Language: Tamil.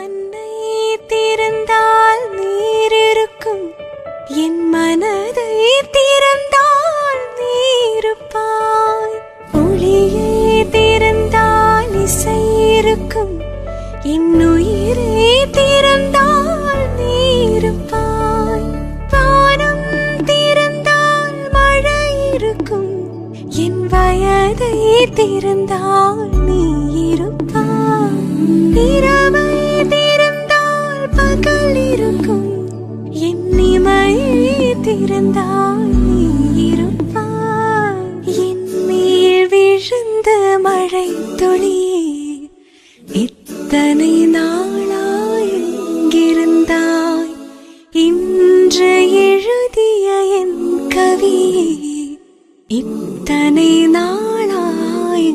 கண்ணை திறந்தால் நீர் இருக்கும், என் மனதை திறந்தால் நீருப்பாய். ஒளியை திறந்தால் இசை இருக்கும், என் உயிரை திறந்தால் நீருப்பாய். வானம் திறந்தால் மழை இருக்கும், என் வயதை திறந்தால் நீ இருப்பாய். இரவை திறந்தால் பகல் இருக்கும், என் இமையை திறந்தால் நீ இருப்பாய். என் மேல் விழுந்த மழை துளியே, இத்தனை நாளாய் எங்கிருந்தாய்? இன்று எழுதிய என் கவியே, இத்தனை நாளாய்